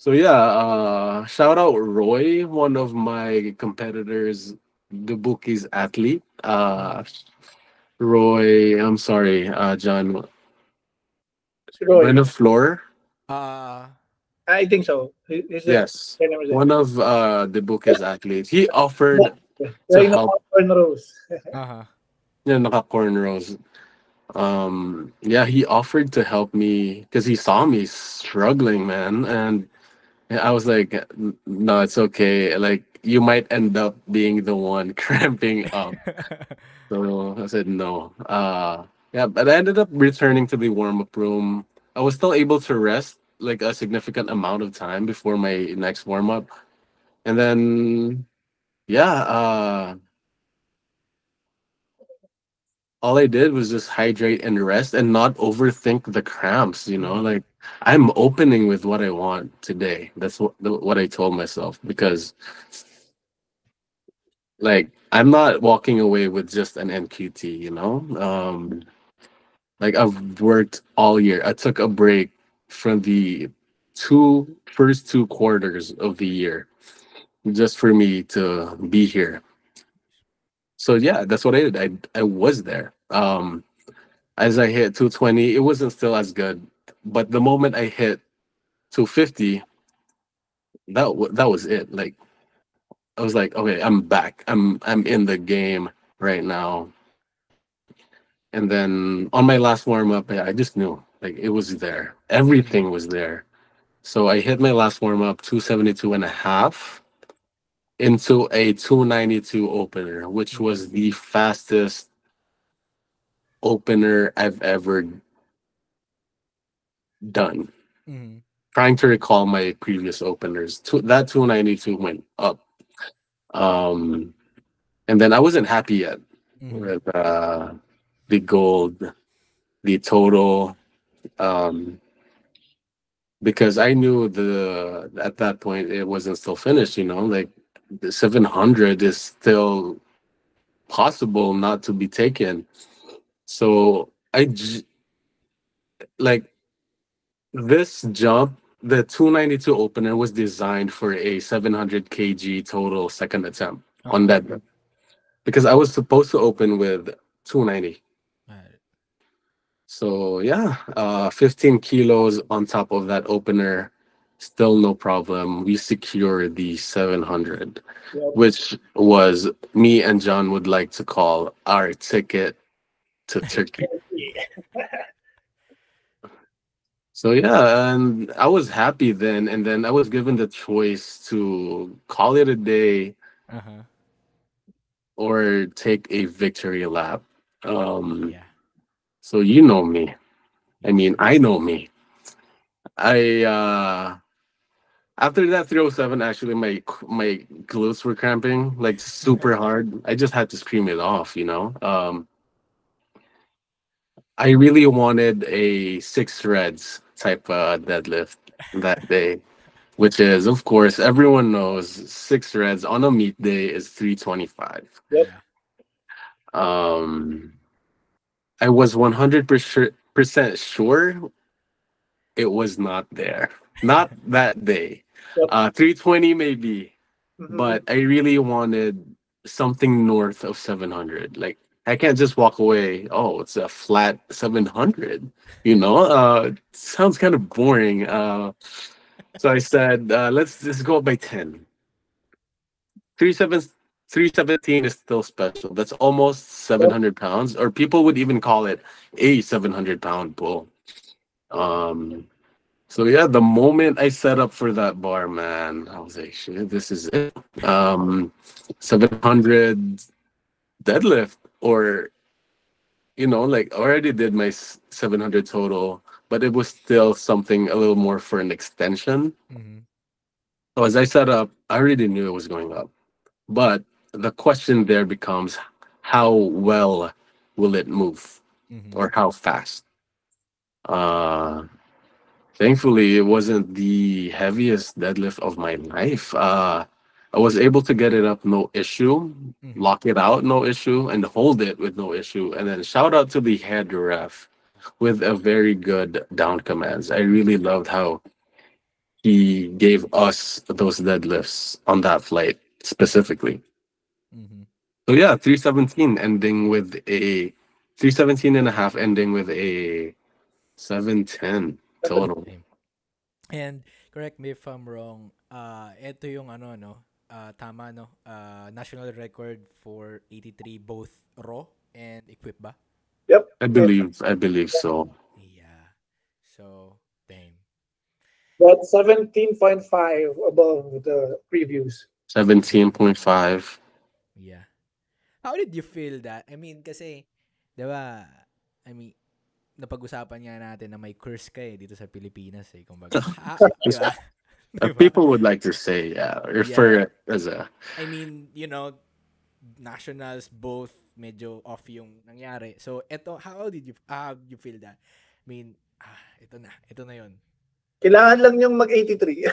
So yeah, shout out Roy, one of my competitors, the bookies athlete. Mhm. Roy, I'm sorry, John, Si Roy. Renaflor. Ah, I think so. He's the Yes, same name as it. one of the Bukis athletes. He offered to Rhino help. Rose. aha. Naka cornrows. Yeah, he offered to help me because he saw me struggling, man, and I was like, No, it's okay. Like you might end up being the one cramping up." So I said no. Yeah, but I ended up returning to the warm up room. I was still able to rest like a significant amount of time before my next warm up. And then yeah, all I did was just hydrate and rest and not overthink the cramps, Mhm. like I'm opening with what I want today. That's what I told myself because like I'm not walking away with just an NQT. Like I've worked all year. I took a break from the first two quarters of the year just for me to be here. So yeah, that's what I did. I was there. As I hit 220, it wasn't still as good, but the moment I hit 250, that was it. Like I was like, okay, I'm back. I'm in the game right now. And then on my last warm up, I just knew like it was there. Mhm. Everything was there. So I hit my last warm up 272 and a half into a 292 opener, which Mhm. was the fastest opener I've ever done. Mhm. Trying to recall my previous openers. That 292 went up. Um, and then I wasn't happy yet Mhm. with the gold, the total, um, because I knew the at that point it wasn't still finished. Like the 700 is still possible not to be taken. So like this jump. The 292 opener was designed for a 700 kg total second attempt on Uh-huh. that because I was supposed to open with 290. Alright. So yeah, 15 kilos on top of that opener. still no problem. We secure the 700, Yep. which was me and John would like to call our ticket to Turkey. So yeah, and I was happy then, and then I was given the choice to call it a day Uh-huh. or take a victory lap. Um, Yeah. so you know me. I Yes. mean, I know me. I After that 307, actually my glutes were cramping like super hard. I just had to scream it off, you know. I really wanted a six reds type deadlift that day, which is, of course, everyone knows six reds on a meet day is 325. Yep. Yeah. Um, I was 100% sure it was not there, not that day. Yep. 320 maybe, Mhm. but I really wanted something north of 700. Like I can't just walk away. Oh, it's a flat 700. You know, sounds kind of boring. So I said, let's just go up by 10. 37 317 is still special. That's almost Yep. 700 pounds, or people would even call it a 700-pound pull. Um, so yeah, the moment I set up for that bar, man, I was like, shit, this is it. 700 deadlift, or like already did my 700 total, but it was still something a little more for an extension. Mm-hmm. So as I set up, I already knew it was going up. But the question there becomes, how well will it move, Mm-hmm. or how fast? Uh, Thankfully, it wasn't the heaviest deadlift of my life. I was able to get it up no issue, Mm-hmm. lock it out no issue, and hold it with no issue. And then shout out to the head ref with a very good down commands. I really loved how he gave us those deadlifts on that flight specifically. Mm-hmm. So yeah, 317 ending with a 317 and a half ending with a 710 total. Same. And correct me if I'm wrong, ito yung ano no, tama no, national record for 83 both raw and equip ba? Yep. I believe so. Yeah. So, damn. That's 17.5 above the previews. 17.5. Yeah. How did you feel that? I mean, kasi, di ba, I mean, napag-usapan nga natin na may curse ka dito sa Pilipinas kumbaga. Di ba? Di ba? People would like to say, yeah, refer Yeah. it as a. I mean, nationals both medyo off yung nangyari. So, how did you feel that? I mean, ito na yun. Kailangan lang yung mag-83.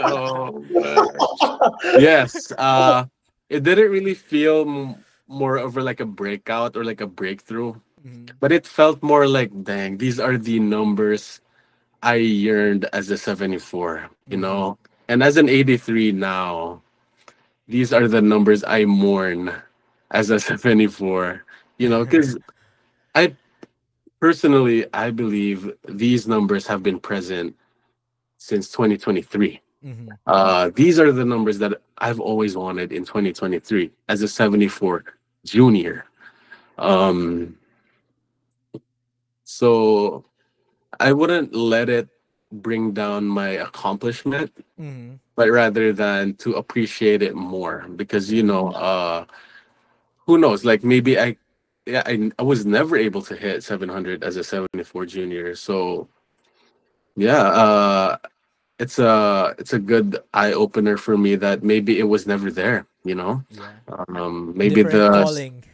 Oh, yes. It didn't really feel more over like a breakout or like a breakthrough, but it felt more like, dang, these are the numbers I yearned as a 74, and as an 83 now, these are the numbers I mourn as a 74, because I personally, I believe these numbers have been present since 2023. These are the numbers that I've always wanted in 2023 as a 74 junior. Um, so I wouldn't let it bring down my accomplishment, but rather than to appreciate it more, because who knows, like maybe I was never able to hit 700 as a 74 junior. So yeah, it's a good eye opener for me that maybe it was never there. Yeah. Maybe Different calling.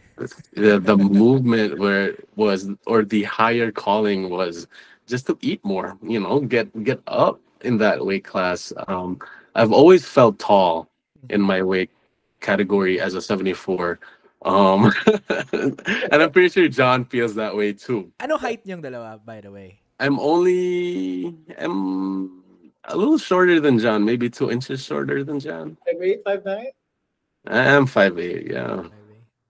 the movement where it was, or the higher calling was, just to eat more. Get up in that weight class. I've always felt tall in my weight category as a 74. Um, and I'm pretty sure John feels that way too. Ano height niyong dalawa, by the way? I'm a little shorter than John, maybe 2 inches shorter than John. 5'8", 5'9"? I am 5'8", yeah.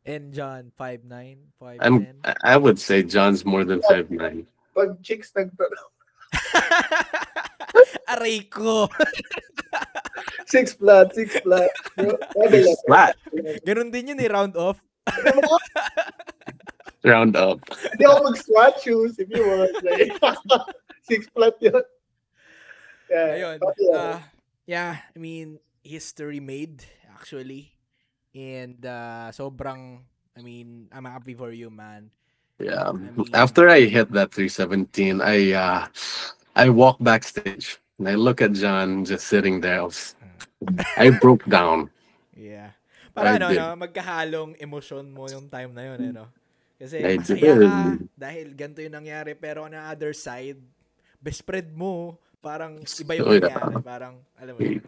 And John, 5'9", 5'10"? I would say John's more than 5'9". Pag chicks nagtanong. Aray ko. 6 flat. Flat. Ganun din yun round off. Round up. Hindi ako mag-squat shoes if you want. Like, 6 flat yun. Yeah. Ayun. Yeah, I mean, history made actually. And sobrang, I mean, I'm happy for you, man. Yeah. I mean, After I hit that 317, I walk backstage and I look at John just sitting there. I broke down. Yeah. Para I did. magkahalong emosyon mo yung time na yun, no? Kasi I masaya did. ka dahil ganito yung nangyari, pero on the other side, best friend mo, parang iba yung nangyari. Parang, alam mo yun.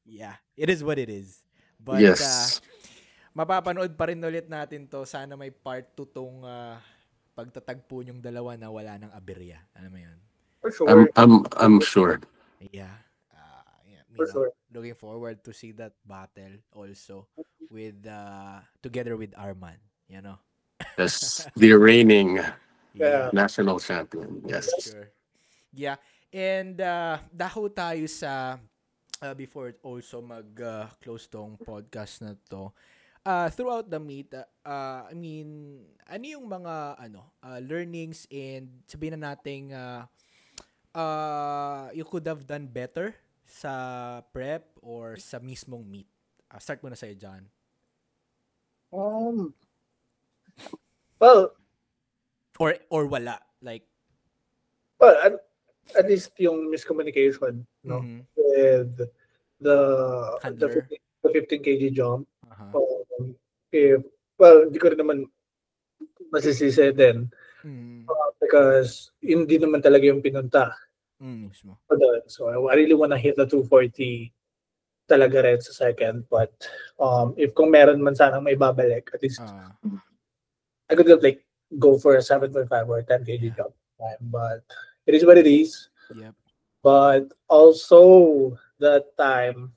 Yeah, it is what it is. But, Yes. mapapanood pa rin ulit natin to. Sana may part 2 tong pagtatagpo yung dalawa na wala ng aberya. Alam mo yun? For sure. I'm sure. Yeah. For sure. Looking forward to see that battle also with together with Arman, you know. Yes, the reigning Yeah. national champion. Yes. Sure. Yeah. And daho tayo sa before also mag-close tong podcast na to. Throughout the meet, I mean, ano yung mga learnings and sabihin na nating you could have done better sa prep or sa mismong meet? Start muna sa'yo, John. Well, or wala. Like, well, at least yung miscommunication, no, with the Handler. the 15 kg jump. Uh-huh. Well, hindi ko rin naman masisisi din Mm. because hindi naman talaga yung pinunta. Mismo. So I really wanna hit the 240 talaga rin sa second, but if kung meron man sanang may babalik, at least I could like go for a 7.5 or 10 kg jump time, but it is what it is. Yep. But also that time,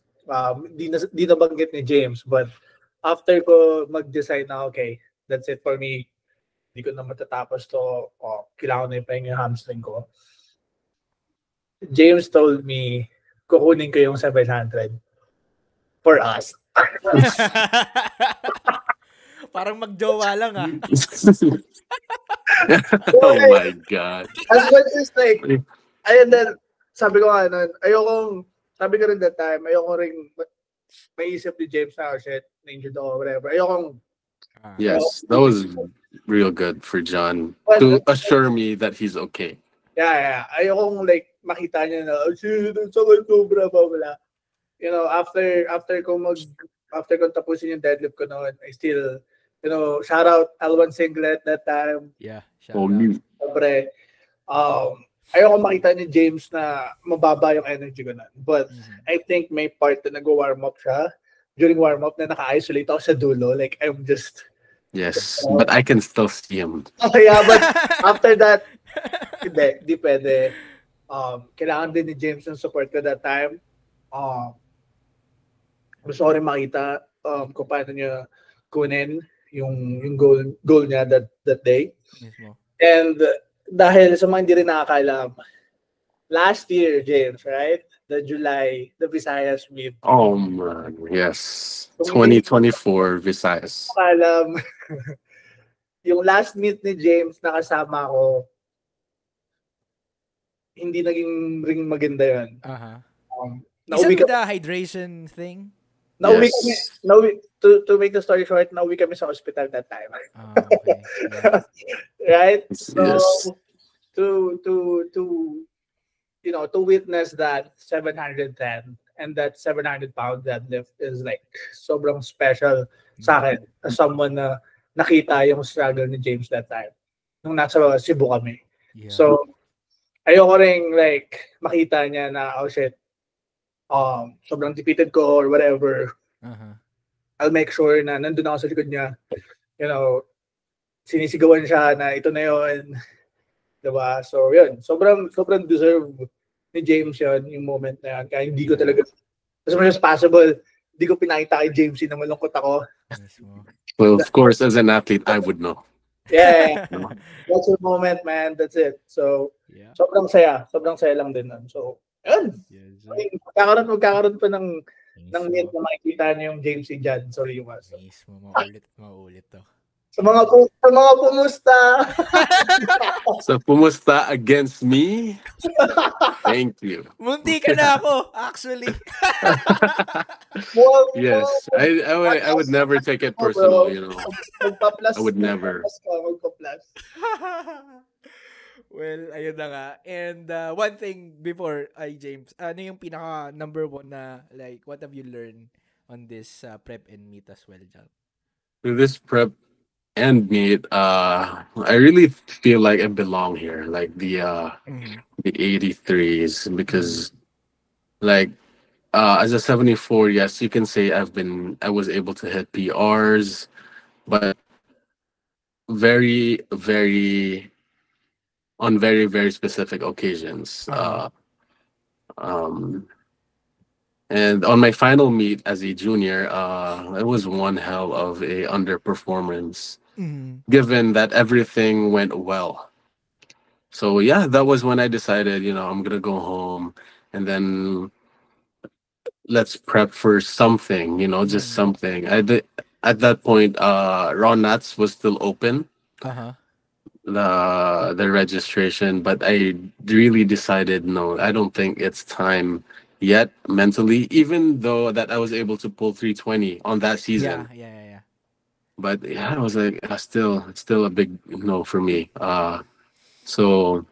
di na banggit ni James, but after ko mag-decide na okay, that's it for me, hindi ko na matatapos to, kailangan na ipahinga yung hamstring ko. James told me, kukunin ko yung 700 for us. Parang magjowa lang Oh my God. As much as like, and then, sabi ko nga nun, sabi ko rin that time, ayoko rin maisip ni James na, oh shit, injured ako, whatever. Ayokong, yes, that was real good for John to assure me that he's okay. Yeah. Ayokong like, makita niya na, oh shit, sakit sobra, blah. You know, after ko tapusin yung deadlift ko noon, I still, you know, shout out Alwan Singlet that time. Yeah, shout out. Sobre, ayoko makita ni James na mababa yung energy ko nun. But I think may part na nag-warm up siya. During warm up na naka-isolate ako sa dulo. Like, I'm just... Yes, but I can still see him. Yeah, but after that, hindi pwede. Kailangan din ni James yung support ko that time. Gusto ko rin makita kung paano niya kunin yung goal niya that day. Mismo. And dahil sa mga hindi rin nakakaalam, last year, James, right? The Visayas meet. Oh man, yes. 2024 Visayas. Alam, yung last meet ni James nakasama ko, hindi naging ring maganda yun. Isn't it the hydration thing? Nauwi kami, to make the story short, nauwi kami sa hospital that time. Okay. Yeah. Right? So, Yes. to witness that 710 and that 700 pound deadlift is like sobrang special sa akin as someone na nakita yung struggle ni James that time nung nasa Cebu kami. Yeah. So, ayoko ring like makita niya na, oh shit, sobrang defeated ko or whatever. I'll make sure na nandun ako sa likod niya. You know, sinisigawan siya na ito na yun. Diba? So, yun. Sobrang deserve ni James yun, yung moment na yun. Kaya hindi ko talaga, as much as possible, hindi ko pinakita kay James na malungkot ako. Well, of course, as an athlete, I would know. Yeah. That's the moment, man. That's it. So, sobrang saya. Sobrang saya lang din nun. So, Yun. Yes, Magkakaroon pa ng mismo. meet na makikita niyo yung James C. Jan. Sorry, Mas. Mismo, maulit to. Sa mga pumusta. So, pumusta against me? Thank you. Munti ka na ako, actually. Yes, I would never take it personal, you know. I would never. Magpa-plus. Well, ayun na nga. And one thing before, James, ano yung pinaka number one na, like, what have you learned on this prep and meet as well, John? Through this prep and meet, I really feel like I belong here, like the 83s, because like as a 74, yes, you can say I was able to hit PRs, but very, very on very, very specific occasions. And on my final meet as a junior, it was one hell of a underperformance, given that everything went well. So yeah, that was when I decided, you know, I'm gonna go home and then let's prep for something, you know, just something. At that point, Ron Nats was still open. The registration, but I really decided no, I don't think it's time yet mentally, even though that I was able to pull 320 on that season. Yeah. But yeah, I was like, still a big no for me. So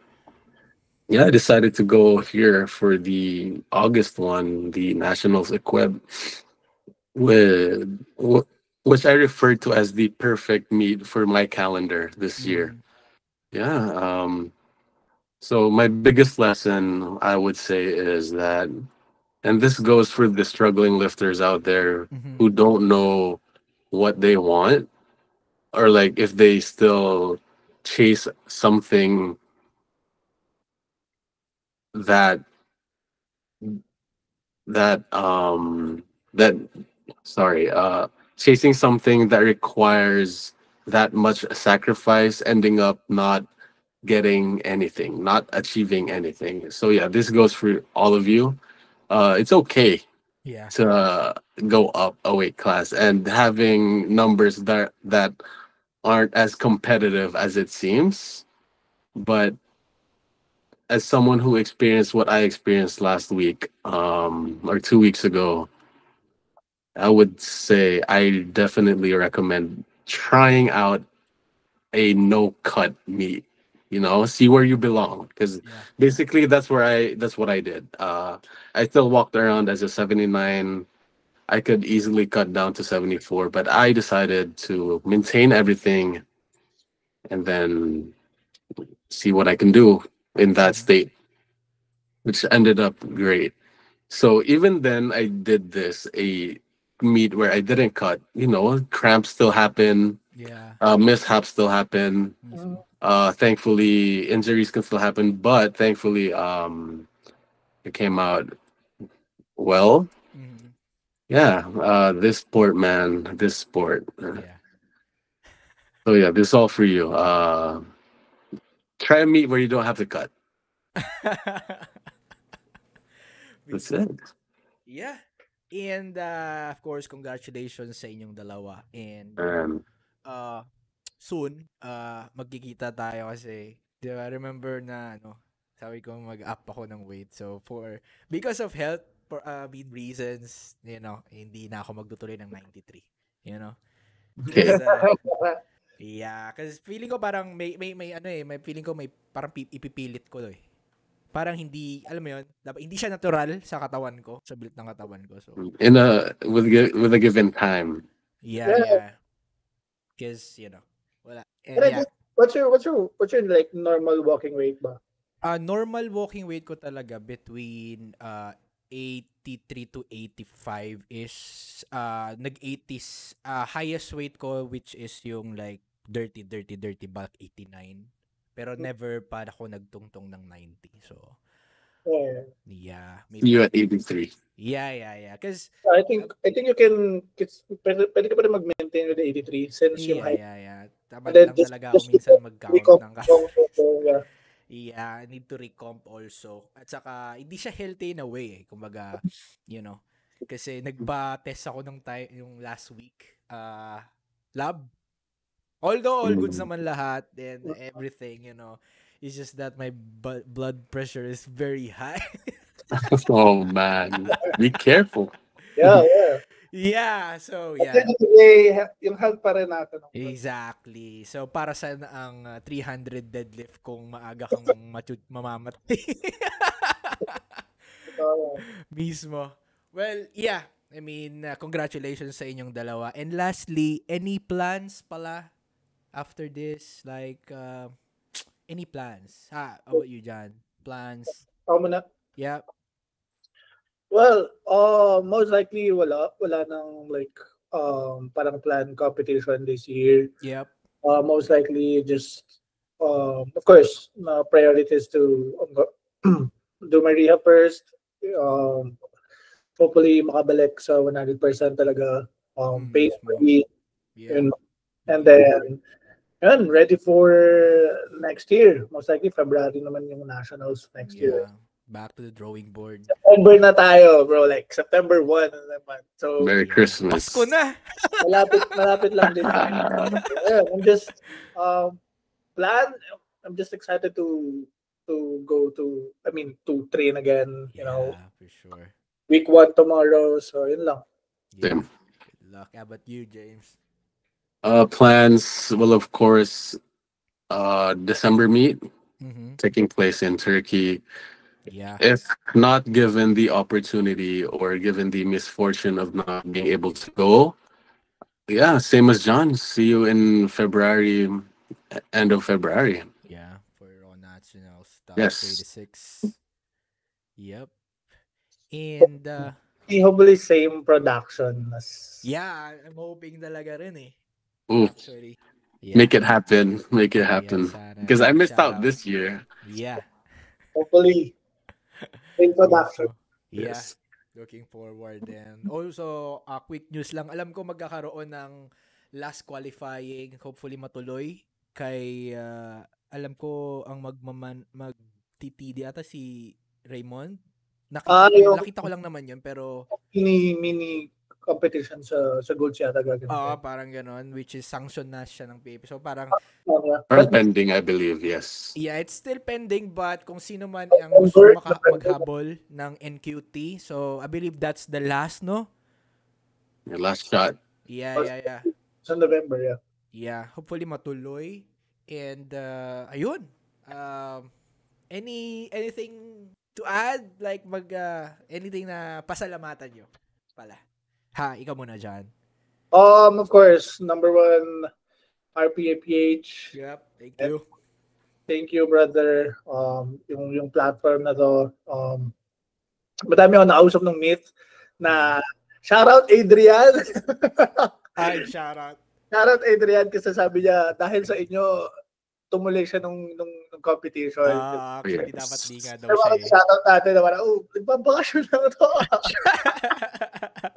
yeah, I decided to go here for the August one, the Nationals Equib, which I referred to as the perfect meet for my calendar this year. Yeah. So my biggest lesson, I would say, is that, and this goes for the struggling lifters out there who don't know what they want, or like if they still chase something that that that sorry chasing something that requires that much sacrifice, ending up not getting anything, not achieving anything. So yeah, this goes for all of you. It's okay to go up a weight class and having numbers that aren't as competitive as it seems. But as someone who experienced what I experienced last week, or 2 weeks ago, I would say I definitely recommend trying out a no cut meet. You know, see where you belong, because basically that's what I did. I still walked around as a 79. I could easily cut down to 74, but I decided to maintain everything and then see what I can do in that state, which ended up great. So even then, I did a meet where I didn't cut. You know, cramps still happen. Mishaps still happen. Thankfully, injuries can still happen, but thankfully, it came out well. Yeah, this sport, man, this sport. So yeah, this is all for you. Try a meet where you don't have to cut. That's it. Yeah. And of course, congratulations sa inyong dalawa. And soon, magkikita tayo kasi, di ba, remember na, sabi ko mag-up ako ng weight. So, because of health, reasons, hindi na ako magtutuloy ng 93. Okay. Yeah, kasi feeling ko parang may feeling ko may parang ipipilit ko parang hindi, alam mo yun, hindi siya natural sa katawan ko, sa build ng katawan ko. So with a given time. Yeah. Because, wala. And, what's your like normal walking weight ba? Normal walking weight ko talaga between 83 to 85 is nag-80s highest weight ko, which is yung like dirty bulk 89, pero never pa ako nagtungtong ng 90. So yeah, maybe you at 83. Yeah, because I think you can, pwede ka pa rin mag-maintain with the 83 since yung height. Yeah. Tamad lang talaga ako minsan mag-count ng Yeah, I need to recomp also. At saka, hindi siya healthy in a way. Kumbaga, you know, kasi nagpa-test ako yung last week. Lab. Although all goods naman lahat and everything, you know, it's just that my blood pressure is very high. Oh man, be careful. Yeah. Yeah, so At yeah. the end of the day, yung health pa rin natin. Exactly. So para sa ang 300 deadlift kung maaga kang mamamatay. Mismo. Well, yeah. I mean, congratulations sa inyong dalawa. And lastly, any plans pala after this? Like, any plans? How about you, John? Plans? Ako muna. Yeah. Well, most likely wala nang like parang plan competition this year. Yep. Most likely just of course, priority is to do my rehab first. Hopefully makabalik sa 100% talaga painfully. Yeah. And then ready for next year. Most likely February naman yung nationals next year. Back to the drawing board. September na tayo, bro. Like, September 1 naman. So, Merry Christmas. Pasko na! malapit lang din. Yeah, I'm just, I'm just excited to go to train again, you know. For sure. Week 1 tomorrow, so yun lang. Yeah. Good luck. How about you, James? Plans, well, of course, December meet taking place in Turkey. Yeah. If not given the opportunity or given the misfortune of not being able to go, yeah, same as John. See you in February, end of February. Yeah, for Raw National stuff. Yes. 36. Yep. And hopefully same production as... Yeah, I'm hoping talaga rin eh. Ooh. Actually. Yeah. Make it happen. Because I missed out this year. Yeah. Hopefully. In production. Yeah. Yes. Looking forward. And also, quick news lang. Alam ko magkakaroon ng last qualifying. Hopefully matuloy. Kay, alam ko ang magtitidi ata si Raymond. Nakita ko lang naman yun, pero... Mini competition sa Gold yata gagawin. Parang ganon, which is sanction na siya ng PAP. So parang pending, I believe, yes. Yeah, it's still pending, but kung sino man ang gusto maghabol ng NQT, so I believe that's the last, no? Your last shot. Yeah. Sa November, yeah. Yeah, hopefully matuloy. And ayun. Anything to add? Like anything na pasalamatan nyo pala? Ikaw muna dyan. Of course, number 1, RPAPH. Yep, thank you. Thank you, brother. Yung platform na to, madami ako nakausap ng Myth na shoutout Adrian. Ay, shoutout. Shoutout Adrian kasi sabi niya, dahil sa inyo, tumuloy siya nung competition. Actually, dapat di nga daw siya. Shoutout natin na parang, nagbabakasyon lang ito.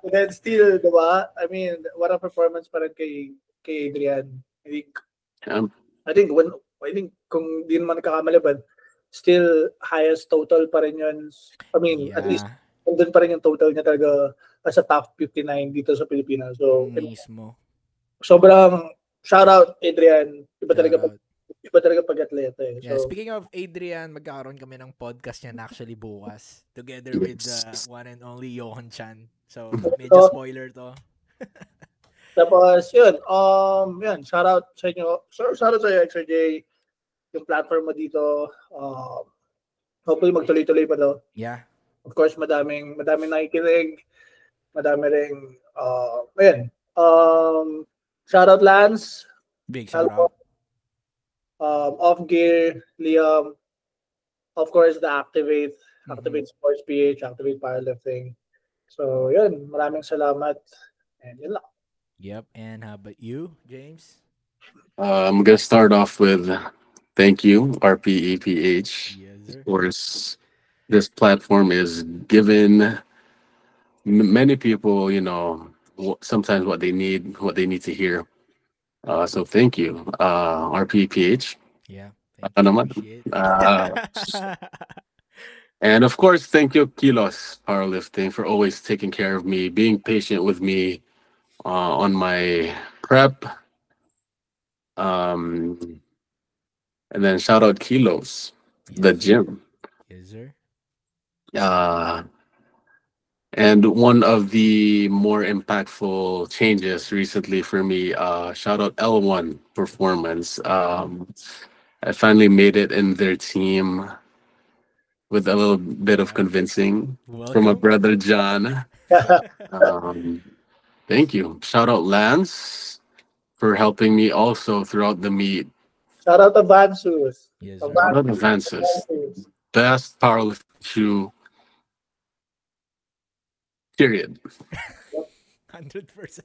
And then still, diba? I mean, what a performance pa rin kay Adrian. I think kung di naman nakakamali ba, still highest total pa rin yun. I mean, at least, nandun pa rin yung total niya talaga as a top 59 dito sa Pilipinas. So, mismo. Sobrang shoutout, Adrian. Iba talaga pag-atleta eh. Yeah, speaking of Adrian, magkakaroon kami ng podcast niya actually bukas together with the one and only Johan Chan. So, medyo spoiler to. Tapos, yun, shoutout sa inyo. Shoutout sa iyo, XRJ. Yung platform mo dito, hopefully magtuloy-tuloy pa to. Yeah. Of course, madaming nakikinig. Madami ring, shoutout Lance. Big shoutout. Off Gear, Liam. Of course, the Activate Sports PH, Activate Powerlifting. So, yun, maraming salamat. And yun lang. Yep, and how about you, James? I'm going to start off with thank you, RPEPH. Yes, sir. Of course, this platform is given many people, sometimes what they need to hear. So thank you, RPEPH. Yeah, Baka naman. Appreciate. And of course, thank you, Kilos Powerlifting, for always taking care of me, being patient with me on my prep. And then shout out Kilos, the gym. Yes, sir. And one of the more impactful changes recently for me, shout out L1 Performance. I finally made it in their team with a little bit of convincing from my brother John. Thank you. Shout out Lance for helping me also throughout the meet. Shout out Avansus. Yes, Shout out Avansus. Best powerlifting shoe. Period. 100%.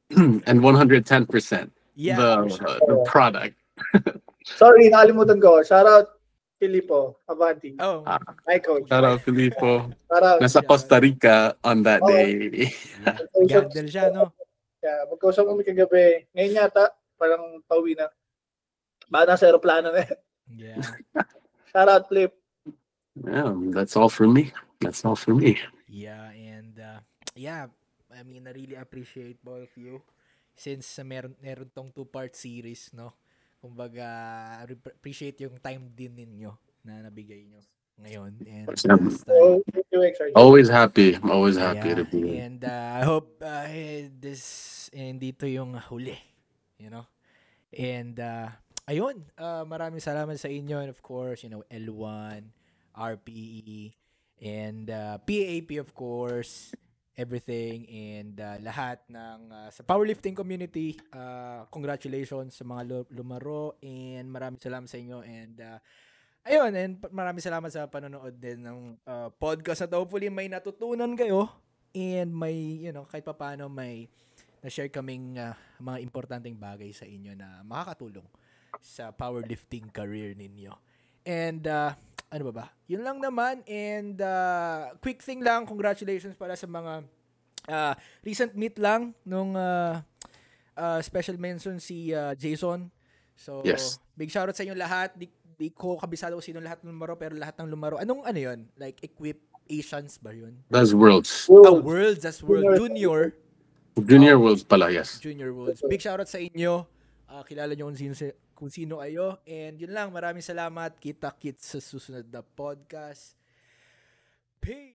And 110%. Yeah. The product. Sorry, nakalimutan ko. Shout out Filippo Avanti. Oh. My coach. Shout out Filippo. Shout out. Nasa Costa Rica on that day. Gandel siya, no? Yeah, magkausap kami kagabi. Ngayon yata, parang pauwi na. Baka nasa aeroplano na. Yeah. Shout out, Flip. Yeah, that's all for me. That's all for me. Yeah, and yeah, I mean, I really appreciate both of you since meron tong 2-part series, no? Kumbaga, appreciate yung time din ninyo na nabigay nyo ngayon. And always happy. I'm always happy to be here. And I hope this dito yung huli, you know? And ayun, maraming salamat sa inyo, and of course, L1, RPE, and PAP, of course, everything, and lahat ng sa powerlifting community. Congratulations sa mga lumaro, and maraming salamat sa inyo, and ayun, and maraming salamat sa panonood din ng podcast na to. Hopefully may natutunan kayo, and may, kahit papaano may na-share kaming mga importanteng bagay sa inyo na makakatulong sa powerlifting career ninyo. And ano ba? Yun lang naman. And quick thing lang, congratulations pala sa mga recent meet lang nung special mention si Jason. So, yes. Big shoutout sa inyo lahat. Di ko kabisado kung sino lahat ng lumaro, pero lahat ng lumaro. Anong ano yun? Like, Equip Asians ba yun? That's Worlds. Worlds. That's World. Junior Worlds pala, yes. Junior Worlds. Big shoutout sa inyo. Kilala nyo kung sino kayo. And yun lang, maraming salamat. Kita-kits sa susunod na podcast. Peace!